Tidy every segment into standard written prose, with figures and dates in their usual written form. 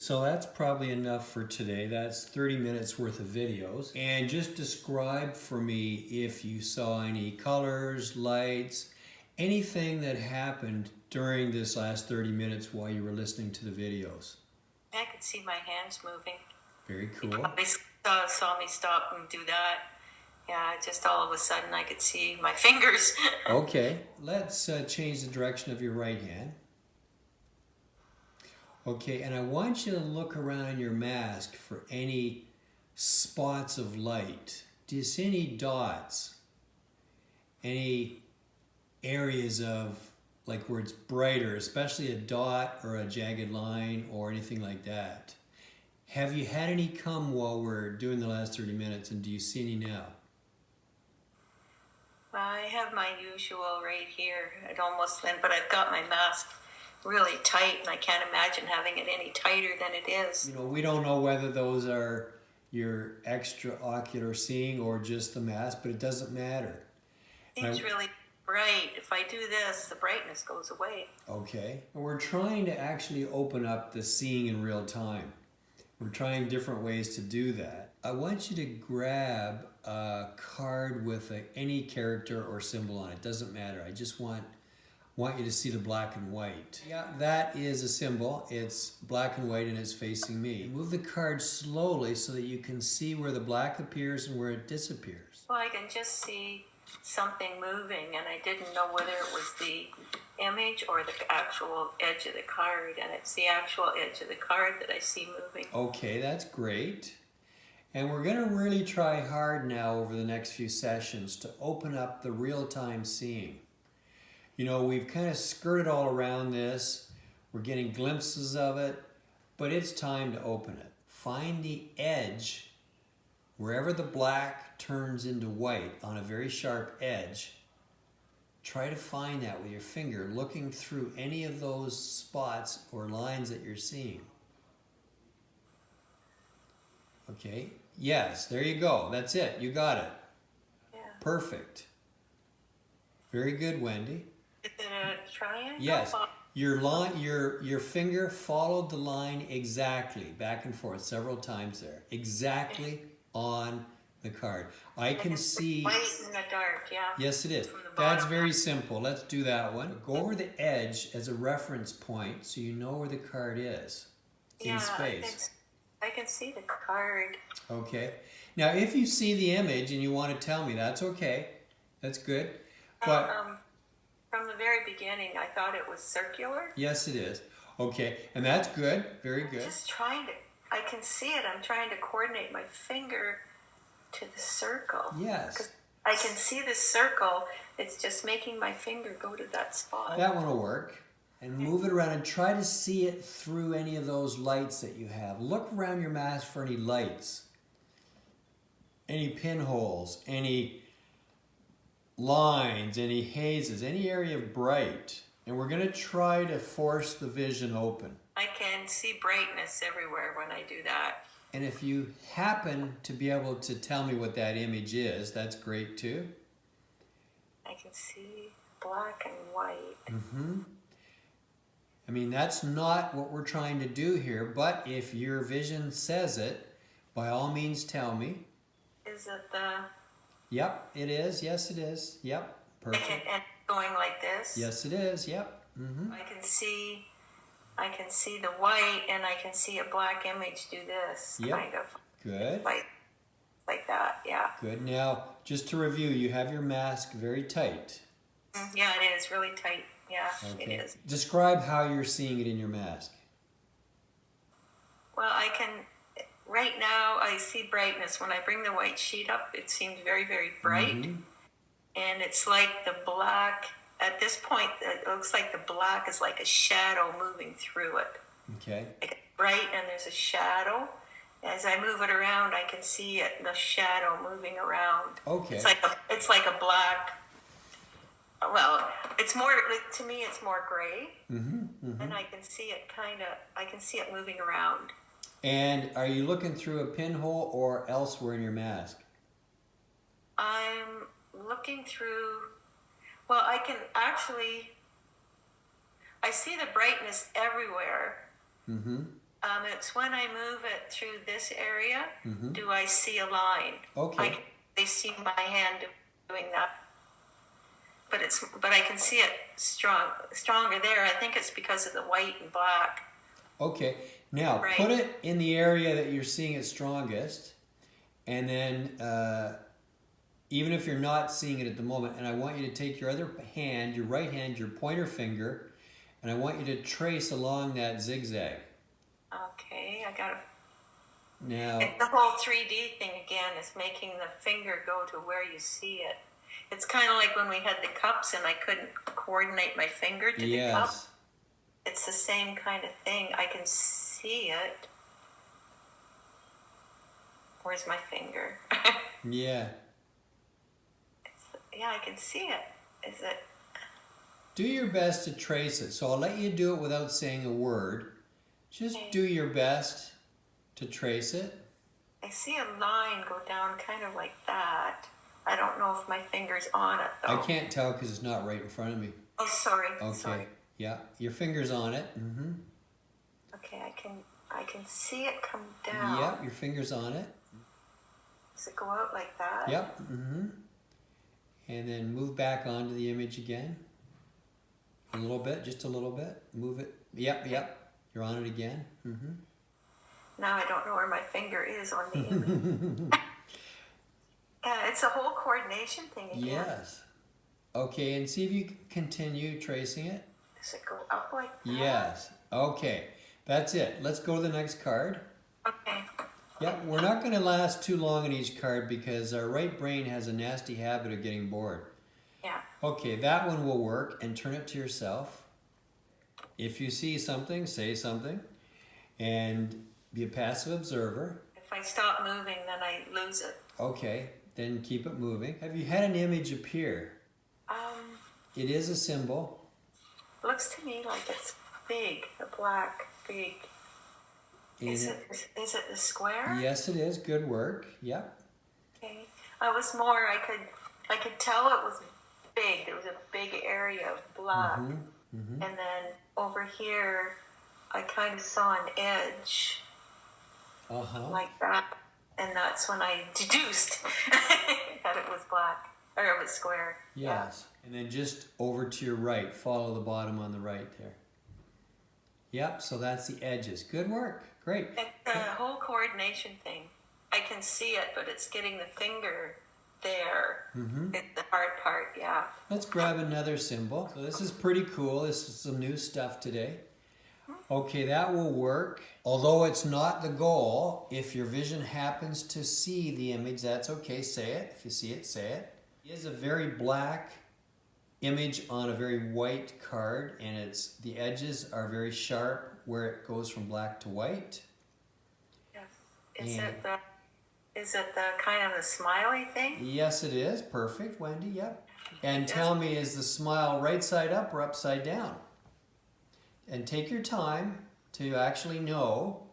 So that's probably enough for today. That's 30 minutes worth of videos. And just describe for me if you saw any colors, lights, anything that happened during this last 30 minutes while you were listening to the videos. I could see my hands moving. Very cool. You probably saw me stop and do that. Yeah, just all of a sudden I could see my fingers. Okay, let's change the direction of your right hand. Okay, and I want you to look around your mask for any spots of light. Do you see any dots? Any areas of, like where it's brighter, especially a dot or a jagged line or anything like that? Have you had any come while we're doing the last 30 minutes, and do you see any now? I have my usual right here. It almost went, but I've got my mask really tight, and I can't imagine having it any tighter than it is. You know, we don't know whether those are your extraocular seeing or just the mask, but it doesn't matter. It's really bright. If I do this, the brightness goes away. Okay. We're trying to actually open up the seeing in real time. We're trying different ways to do that. I want you to grab a card with any character or symbol on it. Doesn't matter. I just want you to see the black and white. Yeah, that is a symbol. It's black and white and it's facing me. Move the card slowly so that you can see where the black appears and where it disappears. Well, I can just see something moving, and I didn't know whether it was the image or the actual edge of the card, and it's the actual edge of the card that I see moving. Okay, that's great. And we're going to really try hard now over the next few sessions to open up the real-time seeing. You know, we've kind of skirted all around this. We're getting glimpses of it, but it's time to open it. Find the edge, wherever the black turns into white on a very sharp edge. Try to find that with your finger, looking through any of those spots or lines that you're seeing. Okay, yes, there you go. That's it. You got it. Yeah. Perfect. Very good, Wendy. Is it a triangle? Yes. Your finger followed the line exactly, back and forth several times there. Exactly on the card. I can see... White in the dark, yeah. Yes, it is. That's very simple. Let's do that one. Go over the edge as a reference point so you know where the card is in space. I can see the card. Okay. Now, if you see the image and you want to tell me, that's okay. That's good. But from the very beginning, I thought it was circular. yes, it is. Okay, and that's good. Very good. I'm just trying to... I can see it. I'm trying to coordinate my finger to the circle. Yes. Because I can see the circle. It's just making my finger go to that spot. That one will work. And move it around and try to see it through any of those lights that you have. Look around your mask for any lights, any pinholes, any lines, any hazes, any area of bright. And we're going to try to force the vision open. I can see brightness everywhere when I do that. And if you happen to be able to tell me what that image is, that's great too. I can see black and white. Mm-hmm. I mean, that's not what we're trying to do here, but if your vision says it, by all means tell me. Is it the... Yep, it is. Yes, it is. Yep, perfect. And going like this? Yes, it is. Yep. Mm-hmm. I can see the white, and I can see a black image do this. Yep. Kind of. Good. Like that, yeah. Good. Now, just to review, you have your mask very tight. Yeah, it is really tight. Yeah, okay. It is. Describe how you're seeing it in your mask. Well, right now I see brightness. When I bring the white sheet up, it seems very, very bright. Mm-hmm. And it's like the black, at this point, it looks like the black is like a shadow moving through it. Okay. Like it's bright and there's a shadow. As I move it around, I can see it, the shadow moving around. Okay. It's like a black... Well, it's more, to me, it's more gray. Mm-hmm, mm-hmm. And I can see it moving around. And are you looking through a pinhole or elsewhere in your mask? I'm looking through, well, I see the brightness everywhere. Mm-hmm. It's when I move it through this area, Mm-hmm. do I see a line? Okay. They see my hand doing that, but I can see it stronger there. I think it's because of the white and black. Okay. Now, Right. put it in the area that you're seeing it strongest, and then even if you're not seeing it at the moment, and I want you to take your other hand, your right hand, your pointer finger, and I want you to trace along that zigzag. Okay, I got to. Now, It's the whole 3D thing again. Is making the finger go to where you see it. It's kind of like when we had the cups and I couldn't coordinate my finger to the cup. yes. It's the same kind of thing. I can see it. Where's my finger? Yeah. Yeah, I can see it. Is it? Do your best to trace it. So I'll let you do it without saying a word. Just Okay. do your best to trace it. I see a line go down kind of like that. I don't know if my finger's on it though. I can't tell because it's not right in front of me. Oh, sorry. Okay. Sorry. Yeah, your finger's on it. Mm-hmm. Okay, I can see it come down. Yep, your finger's on it. Does it go out like that? Yep. Mm-hmm. And then move back onto the image again. A little bit, just a little bit. Move it. Yep. You're on it again. Mm-hmm. Now I don't know where my finger is on the image. Yeah, it's a whole coordination thing again. Yes. Okay, and see if you can continue tracing it. Does it go up like that? Yes. Okay, that's it. Let's go to the next card. Okay. Yeah, we're not going to last too long on each card because our right brain has a nasty habit of getting bored. Yeah. Okay, that one will work, and turn it to yourself. If you see something, say something, and be a passive observer. If I stop moving, then I lose it. Okay, then keep it moving. Have you had an image appear? It is a symbol. Looks to me like it's big, a black big. Is it the square? Yes, it is. Good work. Yep. Okay. I was more. I could tell it was big. There was a big area of black, and then over here, I kind of saw an edge like that, and that's when I deduced that it was black or it was square. Yes. And then just over to your right. Follow the bottom on the right there. Yep. So that's the edges. Good work. Great. It's the whole coordination thing. I can see it, but it's getting the finger there. It's the hard part, yeah. Let's grab another symbol. So this is pretty cool. This is some new stuff today. Okay, that will work. Although it's not the goal, if your vision happens to see the image, that's okay. Say it. If you see it, say it. It is a very black image on a very white card, and the edges are very sharp where it goes from black to white. Yes. Is it the kind of the smiley thing? Yes, it is. Perfect, Wendy. Yep. And tell me, is the smile right side up or upside down? And take your time to actually know.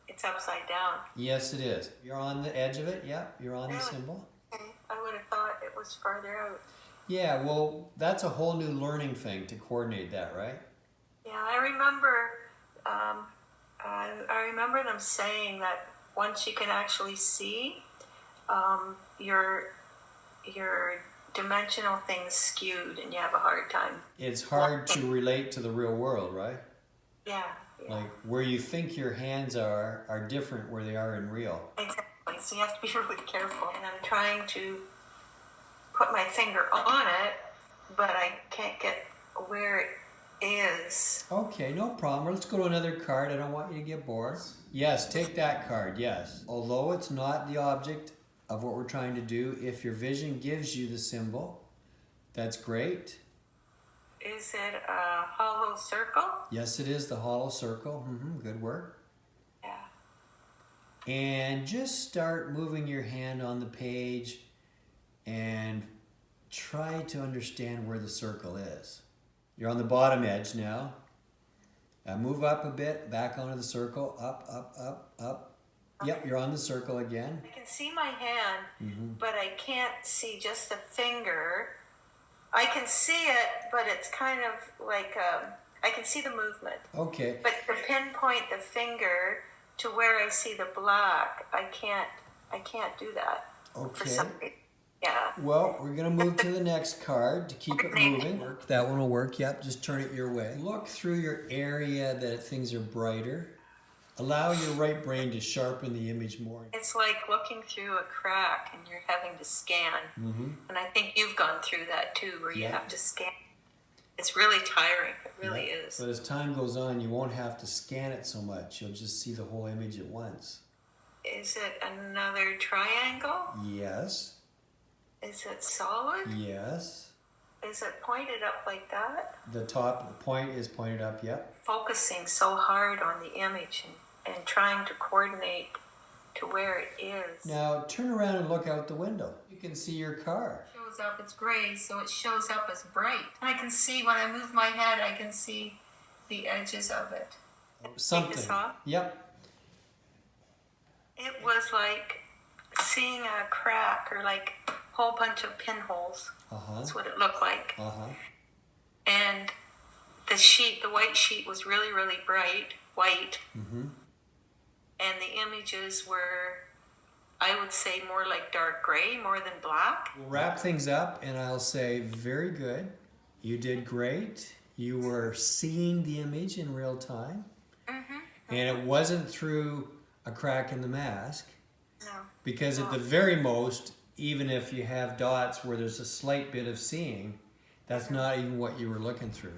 It's upside down. Yes, it is. You're on the edge of it. Yep. You're on the symbol. Okay. I would have thought it was farther out. Yeah, well, that's a whole new learning thing to coordinate that, right? Yeah, I remember. I remember them saying that once you can actually see, your dimensional thing's skewed, and you have a hard time. It's hard to relate to the real world, right? Yeah. Like where you think your hands are different where they are in real. Exactly. So you have to be really careful. And I'm trying to put my finger on it, but I can't get where it is. Okay, no problem. Let's go to another card. I don't want you to get bored. Yes, take that card, yes. Although it's not the object of what we're trying to do, if your vision gives you the symbol, that's great. Is it a hollow circle? Yes, it is the hollow circle. Good work. Yeah. And just start moving your hand on the page and try to understand where the circle is. You're on the bottom edge now. Move up a bit, back onto the circle, up. Yep, you're on the circle again. I can see my hand, but I can't see just the finger. I can see it, but it's kind of like I can see the movement. Okay. But to pinpoint the finger to where I see the black, I can't do that. For Okay. some reason. Yeah. Well, we're going to move to the next card to keep it moving. That one will work. Yep, just turn it your way. Look through your area that things are brighter. Allow your right brain to sharpen the image more. It's like looking through a crack and you're having to scan. Mm-hmm. And I think you've gone through that too, where you Yeah. have to scan. It's really tiring. It really is. But as time goes on, you won't have to scan it so much. You'll just see the whole image at once. Is it another triangle? Yes. Is it solid? Yes. Is it pointed up like that? The top point is pointed up, yep. Focusing so hard on the image and trying to coordinate to where it is. Now turn around and look out the window. You can see your car. It shows up, it's gray, so it shows up as bright. And I can see, when I move my head, I can see the edges of it. Something. Take this off? Yep. It was like seeing a crack or like a whole bunch of pinholes. Uh-huh. That's what it looked like. Uh-huh. And the white sheet was really, really bright, white. Mm-hmm. And the images were, I would say, more like dark gray, more than black. We'll wrap things up and I'll say, very good. You did great. You were seeing the image in real time. Mm-hmm. And it wasn't through a crack in the mask. No. Because at the very most, even if you have dots where there's a slight bit of seeing, that's not even what you were looking through.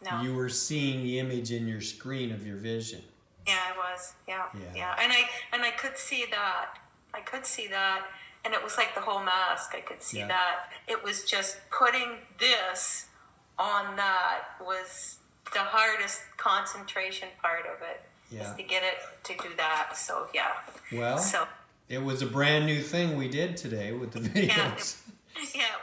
No. You were seeing the image in your screen of your vision. Yeah, I was. Yeah. Yeah. And I could see that. And it was like the whole mask. I could see Yeah. that. It was just putting this on that was the hardest concentration part of it. Yeah. Is to get it to do that. So yeah. Well, So it was a brand new thing we did today with the videos. yeah, it